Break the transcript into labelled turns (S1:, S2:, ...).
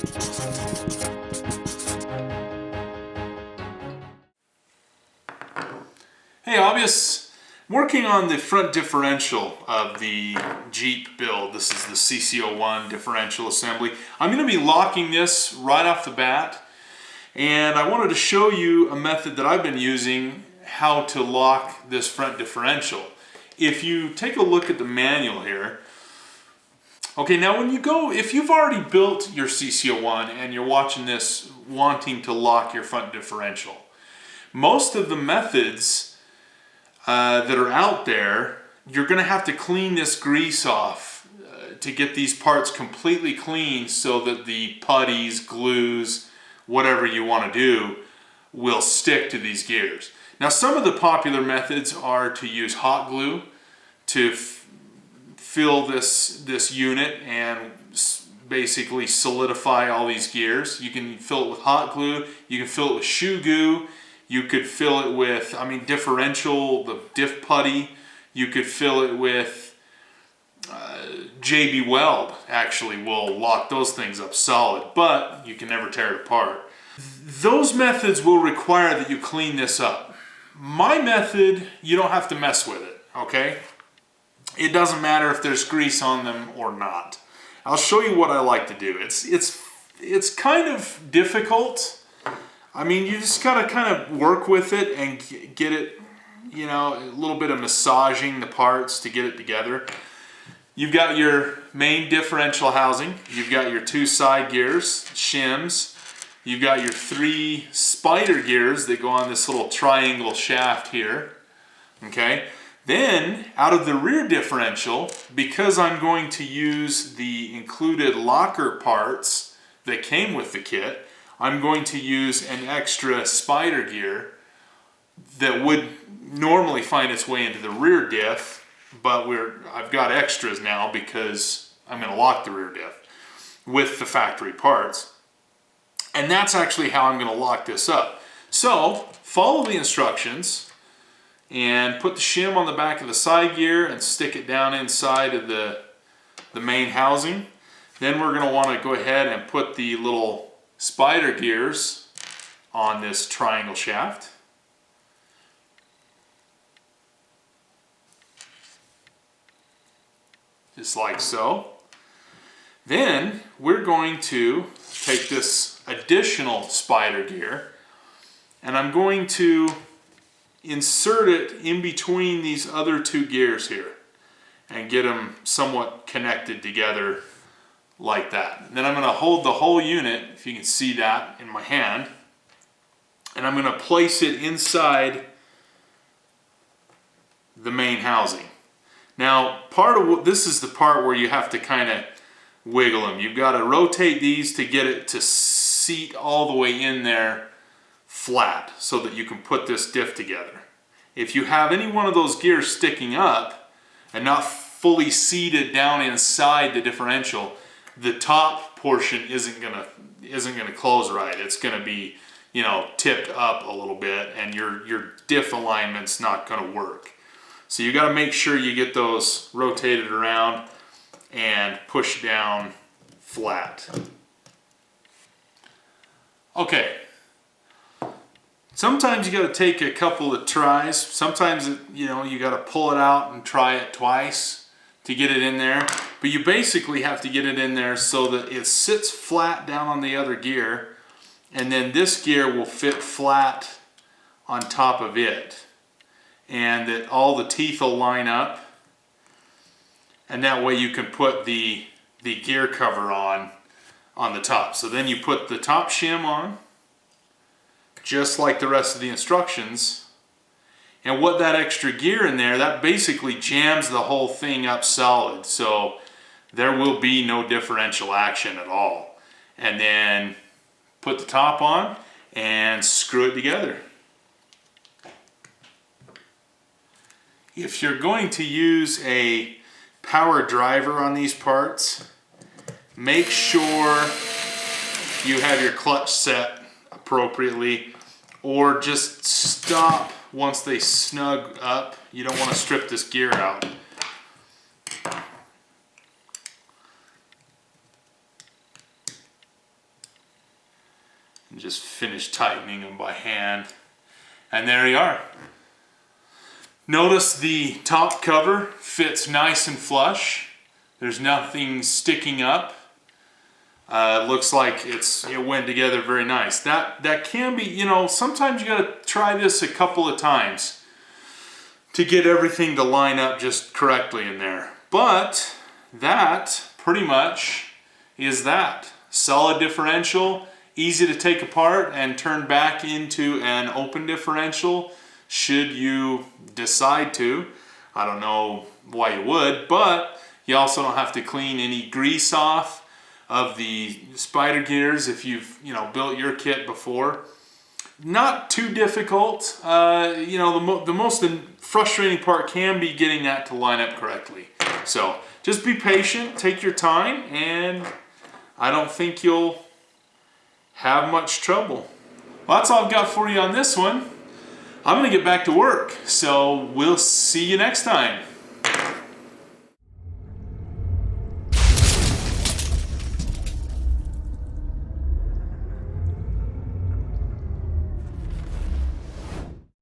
S1: Hey hobbyists, I'm working on the front differential of the Jeep build. This is the CC01 differential assembly. I'm going to be locking this right off the bat, and I wanted to show you a method that I've been using how to lock this front differential. If you take a look at the manual here, okay, now when you go, if you've already built your CC01 and you're watching this wanting to lock your front differential, most of the methods that are out there, you're going to have to clean this grease off to get these parts completely clean so that the putties, glues, whatever you want to do will stick to these gears. Now some of the popular methods are to use hot glue to fill this unit and basically solidify all these gears. You can fill it with hot glue, you can fill it with shoe goo, you could fill it with, differential, the diff putty. You could fill it with JB Weld, actually will lock those things up solid, but you can never tear it apart. Those methods will require that you clean this up. My method, you don't have to mess with it, okay? It doesn't matter if there's grease on them or not. I'll show you what I like to do. It's kind of difficult. You just gotta kind of work with it and get it, a little bit of massaging the parts to get it together. You've got your main differential housing. You've got your two side gears, shims. You've got your three spider gears that go on this little triangle shaft here. Okay. Then, out of the rear differential, because I'm going to use the included locker parts that came with the kit, I'm going to use an extra spider gear that would normally find its way into the rear diff, but I've got extras now because I'm going to lock the rear diff with the factory parts. And that's actually how I'm going to lock this up. So, follow the instructions and put the shim on the back of the side gear and stick it down inside of the main housing. Then we're going to want to go ahead and put the little spider gears on this triangle shaft. Just like so. Then we're going to take this additional spider gear and I'm going to insert it in between these other two gears here and get them somewhat connected together like that. And then I'm going to hold the whole unit, if you can see that in my hand, and I'm going to place it inside the main housing. Now, this is the part where you have to kind of wiggle them. You've got to rotate these to get it to seat all the way in there flat so that you can put this diff together. If you have any one of those gears sticking up and not fully seated down inside the differential, the top portion isn't gonna close right. It's gonna be, tipped up a little bit, and your diff alignment's not gonna work. So you got to make sure you get those rotated around and pushed down flat. Okay. Sometimes you got to take a couple of tries. Sometimes you got to pull it out and try it twice to get it in there. But you basically have to get it in there so that it sits flat down on the other gear, and then this gear will fit flat on top of it, and that all the teeth will line up, and that way you can put the gear cover on the top. So then you put the top shim on, just like the rest of the instructions. And what that extra gear in there, that basically jams the whole thing up solid. So there will be no differential action at all. And then put the top on and screw it together. If you're going to use a power driver on these parts, make sure you have your clutch set appropriately, or just stop once they snug up. You don't want to strip this gear out. just finish tightening them by hand. And there you are. Notice the top cover fits nice and flush. There's nothing sticking up. Looks like it went together very nice. That can be, you know, sometimes you gotta try this a couple of times to get everything to line up just correctly in there. But that pretty much is that. Solid differential, easy to take apart and turn back into an open differential should you decide to. I don't know why you would, but you also don't have to clean any grease off of the spider gears if you've, you know, built your kit before. Not too difficult. You know, the most frustrating part can be getting that to line up correctly. So just be patient, take your time, and I don't think you'll have much trouble. Well, that's all I've got for you on this one. I'm gonna get back to work, so we'll see you next time.